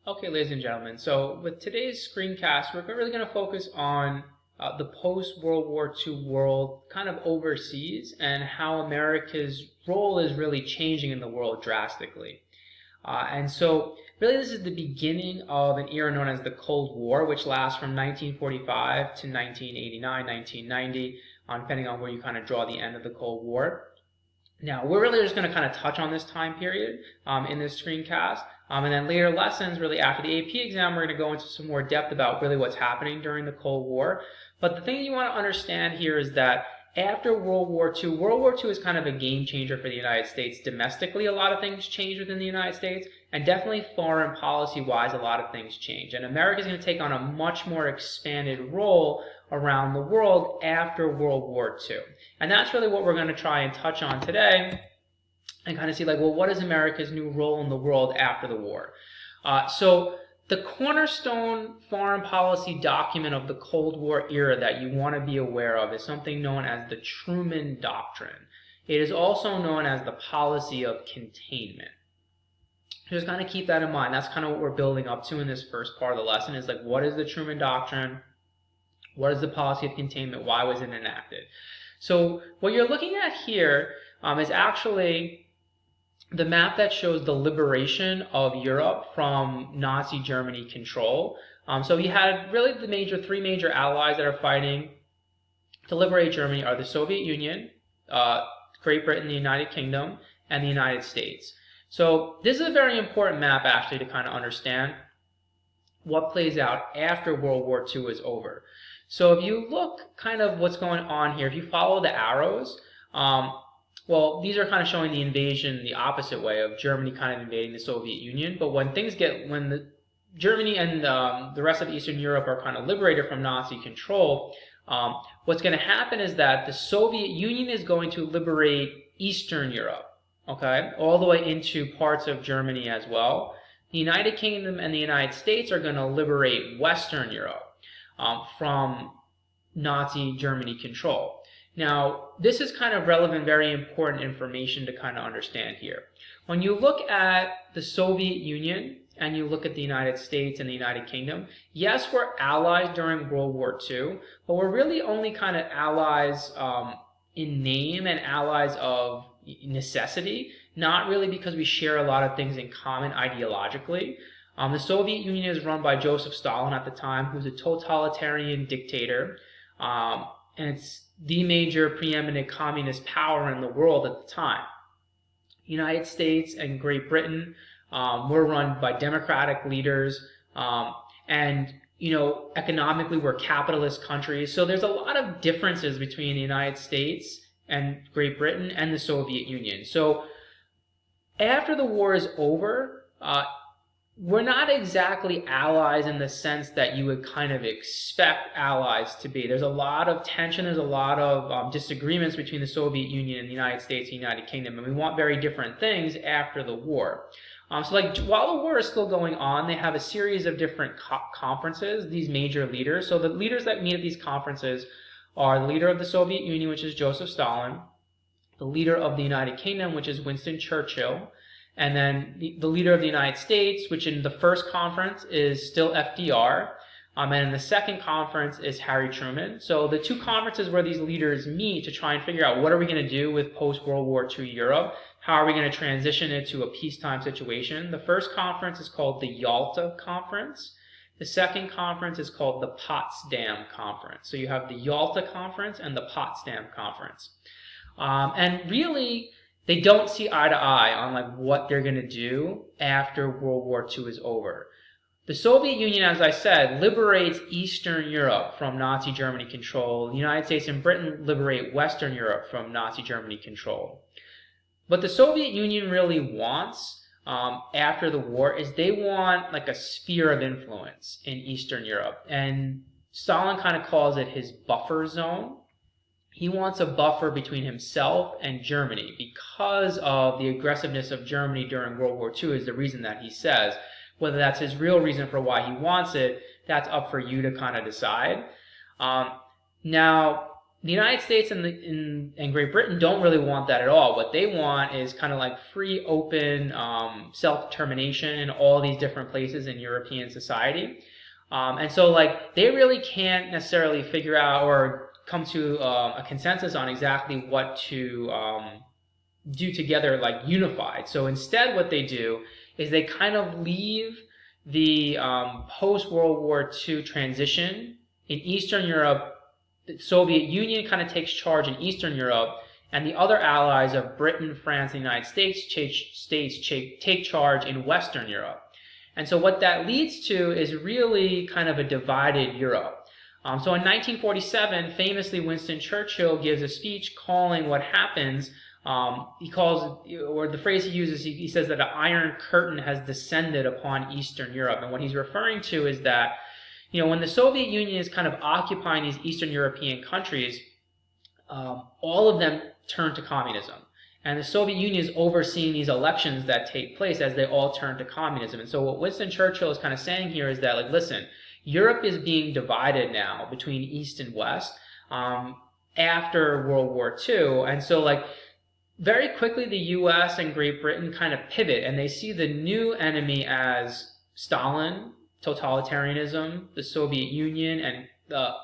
Okay, ladies and gentlemen, so with today's screencast, we're really going to focus on the post-World War II world kind of overseas and how America's role is really changing in the world drastically. And so really this is the beginning of an era known as the Cold War, which lasts from 1945 to 1989, 1990, depending on where you kind of draw the end of the Cold War. Now, we're really just going to kind of touch on this time period in this screencast. And then later lessons, really after the AP exam, we're going to go into some more depth about really what's happening during the Cold War. But the thing you want to understand here is that after World War II is kind of a game changer for the United States. Domestically, a lot of things change within the United States, and definitely foreign policy-wise, a lot of things change. And America is going to take on a much more expanded role around the world after World War II. And that's really what we're going to try and touch on today and kind of see, like, well, what is America's new role in the world after the war? So the cornerstone foreign policy document of the Cold War era that you want to be aware of is something known as the Truman Doctrine. It is also known as the policy of containment. Just kind of keep that in mind. That's kind of what we're building up to in this first part of the lesson is, like, what is the Truman Doctrine? What is the policy of containment? Why was it enacted? So what you're looking at here is actually the map that shows the liberation of Europe from Nazi Germany control. So you had really the three major allies that are fighting to liberate Germany are the Soviet Union, Great Britain, the United Kingdom, and the United States. So this is a very important map actually to kind of understand what plays out after World War II is over. So if you look kind of what's going on here, if you follow the arrows, well, these are kind of showing the invasion the opposite way of Germany kind of invading the Soviet Union. But when Germany and the rest of Eastern Europe are kind of liberated from Nazi control, what's going to happen is that the Soviet Union is going to liberate Eastern Europe, okay, all the way into parts of Germany as well. The United Kingdom and the United States are going to liberate Western Europe from Nazi Germany control. Now, this is kind of relevant, very important information to kind of understand here. When you look at the Soviet Union and you look at the United States and the United Kingdom, yes, we're allies during World War II, but we're really only kind of allies in name and allies of necessity, not really because we share a lot of things in common ideologically. The Soviet Union is run by Joseph Stalin at the time, who's a totalitarian dictator, and it's the major preeminent communist power in the world at the time. The United States and Great Britain were run by democratic leaders, and economically we're capitalist countries. So there's a lot of differences between the United States and Great Britain and the Soviet Union. So after the war is over, we're not exactly allies in the sense that you would kind of expect allies to be. There's a lot of tension, there's a lot of disagreements between the Soviet Union and the United States and the United Kingdom, and we want very different things after the war. So like while the war is still going on, they have a series of different conferences, these major leaders. So the leaders that meet at these conferences are the leader of the Soviet Union, which is Joseph Stalin, the leader of the United Kingdom, which is Winston Churchill, and then the leader of the United States, which in the first conference is still FDR, and in the second conference is Harry Truman. So the two conferences where these leaders meet to try and figure out what are we going to do with post-World War II Europe, how are we going to transition it to a peacetime situation. The first conference is called the Yalta Conference. The second conference is called the Potsdam Conference. So you have the Yalta Conference and the Potsdam Conference. And really, they don't see eye to eye on like what they're going to do after World War II is over. The Soviet Union, as I said, liberates Eastern Europe from Nazi Germany control. The United States and Britain liberate Western Europe from Nazi Germany control. What the Soviet Union really wants after the war is they want like a sphere of influence in Eastern Europe. And Stalin kind of calls it his buffer zone. He wants a buffer between himself and Germany because of the aggressiveness of Germany during World War II is the reason that he says. Whether that's his real reason for why he wants it, that's up for you to kind of decide. Now, the United States and Great Britain don't really want that at all. What they want is kind of like free, open self-determination in all these different places in European society. And so like they really can't necessarily figure out or come to a consensus on exactly what to do together, like unified. So instead what they do is they kind of leave the post-World War II transition in Eastern Europe. The Soviet Union kind of takes charge in Eastern Europe, and the other allies of Britain, France, and the United States take charge in Western Europe. And so what that leads to is really kind of a divided Europe. So in 1947, famously, Winston Churchill gives a speech calling what happens. He calls, or the phrase he uses, he says that an iron curtain has descended upon Eastern Europe. And what he's referring to is that, when the Soviet Union is kind of occupying these Eastern European countries, all of them turn to communism. And the Soviet Union is overseeing these elections that take place as they all turn to communism. And so what Winston Churchill is kind of saying here is that, like, listen, Europe is being divided now between East and West after World War II. And so, like, very quickly the U.S. and Great Britain kind of pivot, and they see the new enemy as Stalin, totalitarianism, the Soviet Union, and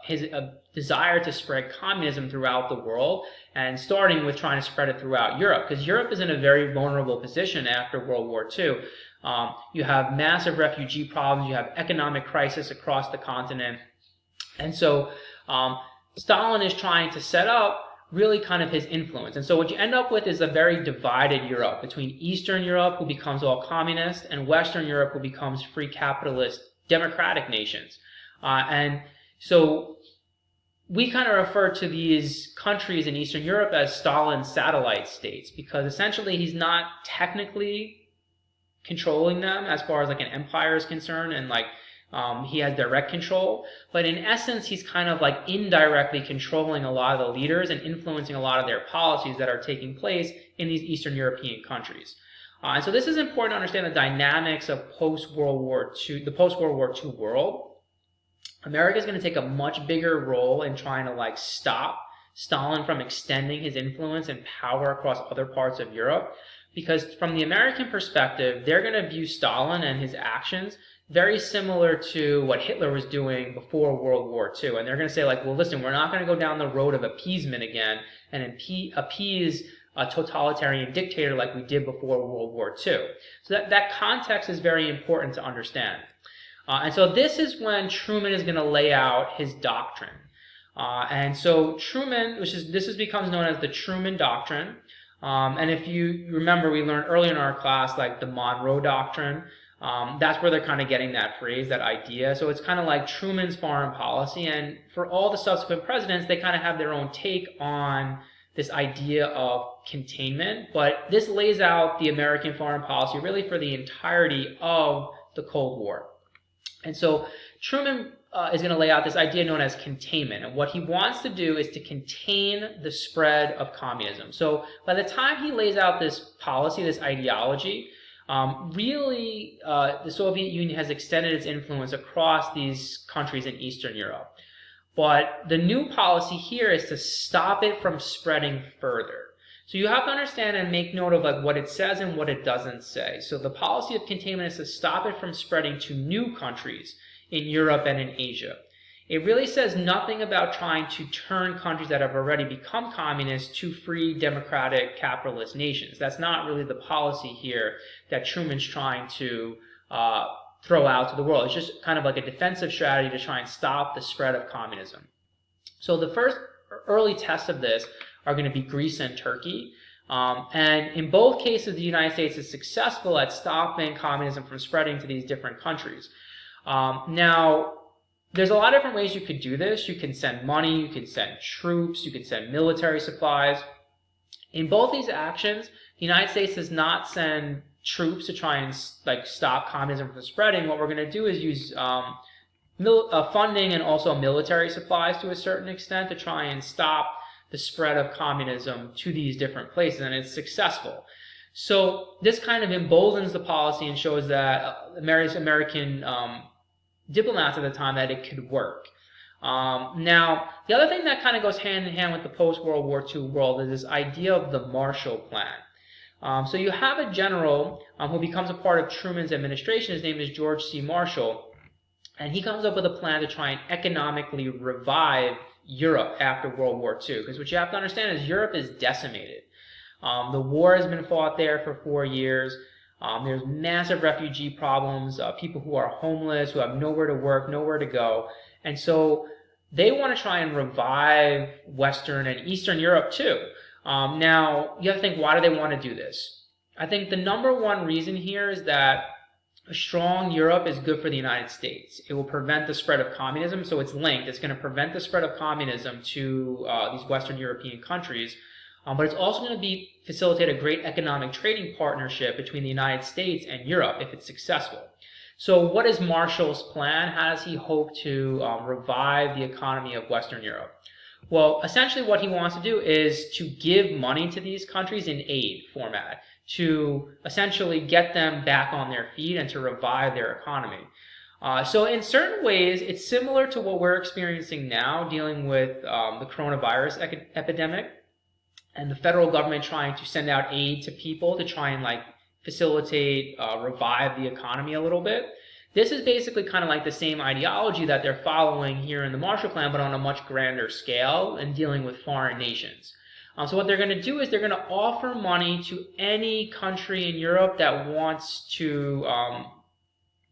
his desire to spread communism throughout the world, and starting with trying to spread it throughout Europe, because Europe is in a very vulnerable position after World War II. You have massive refugee problems, you have economic crisis across the continent, and so Stalin is trying to set up really kind of his influence. And so what you end up with is a very divided Europe between Eastern Europe, who becomes all communist, and Western Europe, who becomes free capitalist democratic nations. And so we kind of refer to these countries in Eastern Europe as Stalin's satellite states, because essentially he's not technically controlling them as far as like an empire is concerned, and like he has direct control, but in essence he's kind of like indirectly controlling a lot of the leaders and influencing a lot of their policies that are taking place in these Eastern European countries. And so this is important to understand the dynamics of the post-World War II world. America is going to take a much bigger role in trying to like stop Stalin from extending his influence and power across other parts of Europe, because from the American perspective, they're going to view Stalin and his actions very similar to what Hitler was doing before World War II. And they're going to say, like, well, listen, we're not going to go down the road of appeasement again and appease a totalitarian dictator like we did before World War II. So that context is very important to understand. And so this is when Truman is going to lay out his doctrine. And so Truman, this becomes known as the Truman Doctrine. And if you remember, we learned earlier in our class, like the Monroe Doctrine. That's where they're kind of getting that phrase, that idea. So it's kind of like Truman's foreign policy, and for all the subsequent presidents, they kind of have their own take on this idea of containment, but this lays out the American foreign policy really for the entirety of the Cold War. And so Truman is going to lay out this idea known as containment, and what he wants to do is to contain the spread of communism. So by the time he lays out this policy, this ideology, really, the Soviet Union has extended its influence across these countries in Eastern Europe. But the new policy here is to stop it from spreading further. So you have to understand and make note of like what it says and what it doesn't say. So the policy of containment is to stop it from spreading to new countries in Europe and in Asia. It really says nothing about trying to turn countries that have already become communist to free, democratic, capitalist nations. That's not really the policy here that Truman's trying to throw out to the world. It's just kind of like a defensive strategy to try and stop the spread of communism. So the first early tests of this are going to be Greece and Turkey. And in both cases, the United States is successful at stopping communism from spreading to these different countries. Now, there's a lot of different ways you could do this. You can send money, you can send troops, you can send military supplies. In both these actions, the United States does not send troops to try and stop communism from spreading. What we're going to do is use funding and also military supplies to a certain extent to try and stop the spread of communism to these different places, and it's successful. So this kind of emboldens the policy and shows that American diplomats at the time that it could work. Now, the other thing that kind of goes hand in hand with the post-World War II world is this idea of the Marshall Plan. So you have a general who becomes a part of Truman's administration. His name is George C. Marshall. And he comes up with a plan to try and economically revive Europe after World War II. Because what you have to understand is Europe is decimated. The war has been fought there for 4 years. There's massive refugee problems, people who are homeless, who have nowhere to work, nowhere to go. And so they want to try and revive Western and Eastern Europe too. Now, you have to think, why do they want to do this? I think the number one reason here is that a strong Europe is good for the United States. It will prevent the spread of communism, so it's linked. It's going to prevent the spread of communism to these Western European countries. But it's also going to facilitate a great economic trading partnership between the United States and Europe if it's successful. So what is Marshall's plan? How does he hope to revive the economy of Western Europe? Well, essentially what he wants to do is to give money to these countries in aid format to essentially get them back on their feet and to revive their economy. So in certain ways, it's similar to what we're experiencing now, dealing with the coronavirus epidemic and the federal government trying to send out aid to people to try and facilitate, revive the economy a little bit. This is basically kind of like the same ideology that they're following here in the Marshall Plan, but on a much grander scale and dealing with foreign nations. So what they're going to do is they're going to offer money to any country in Europe that wants to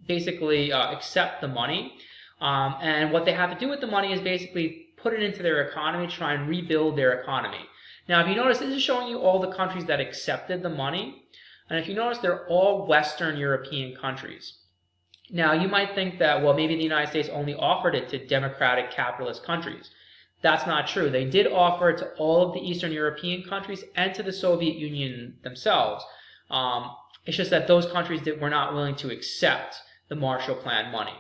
basically accept the money. And what they have to do with the money is basically put it into their economy, try and rebuild their economy. Now, if you notice, this is showing you all the countries that accepted the money. And if you notice, they're all Western European countries. Now, you might think that, well, maybe the United States only offered it to democratic capitalist countries. That's not true. They did offer it to all of the Eastern European countries and to the Soviet Union themselves. It's just that those countries were not willing to accept the Marshall Plan money.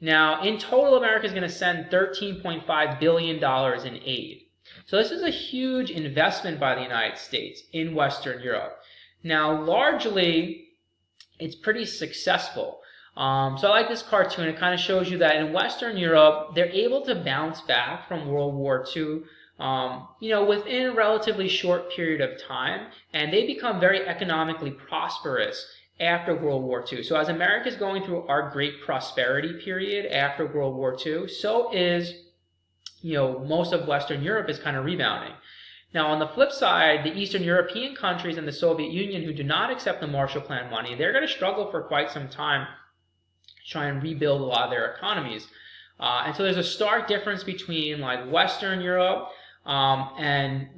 Now, in total, America is going to send $13.5 billion in aid. So this is a huge investment by the United States in Western Europe. Now, largely, it's pretty successful. So I like this cartoon. It kind of shows you that in Western Europe, they're able to bounce back from World War II, within a relatively short period of time, and they become very economically prosperous after World War II. So as America is going through our great prosperity period after World War II, so is, most of Western Europe is kind of rebounding. Now, on the flip side, the Eastern European countries and the Soviet Union who do not accept the Marshall Plan money, they're going to struggle for quite some time to try and rebuild a lot of their economies. And so there's a stark difference between Western Europe and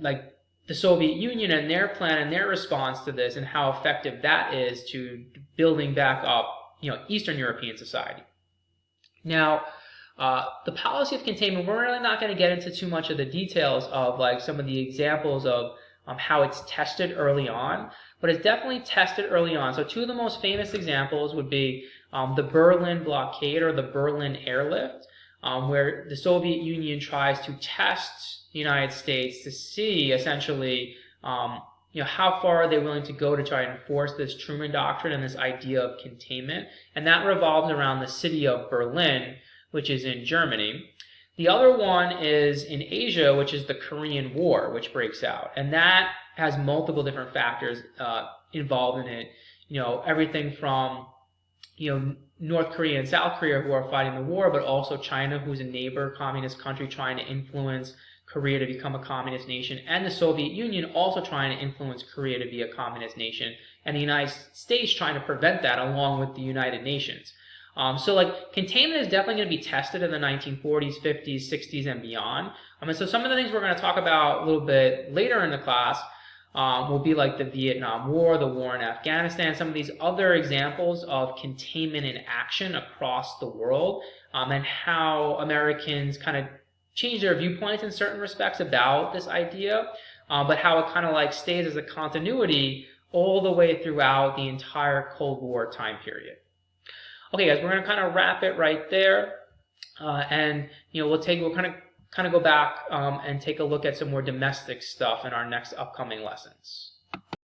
the Soviet Union and their plan and their response to this and how effective that is to building back up, Eastern European society. Now, the policy of containment, we're really not going to get into too much of the details of some of the examples of how it's tested early on, but it's definitely tested early on. So two of the most famous examples would be the Berlin blockade or the Berlin airlift, where the Soviet Union tries to test the United States to see essentially how far are they willing to go to try and enforce this Truman Doctrine and this idea of containment. And that revolves around the city of Berlin, which is in Germany. The other one is in Asia, which is the Korean War, which breaks out. And that has multiple different factors involved in it. Everything from, North Korea and South Korea who are fighting the war, but also China, who's a neighbor communist country trying to influence Korea to become a communist nation, and the Soviet Union also trying to influence Korea to be a communist nation, and the United States trying to prevent that along with the United Nations. Containment is definitely going to be tested in the 1940s, 50s, 60s, and beyond. So some of the things we're going to talk about a little bit later in the class will be like the Vietnam War, the war in Afghanistan, some of these other examples of containment in action across the world, and how Americans kind of change their viewpoints in certain respects about this idea, but how it kind of stays as a continuity all the way throughout the entire Cold War time period. Okay, guys, we're going to kind of wrap it right there, and we'll kind of go back and take a look at some more domestic stuff in our next upcoming lessons.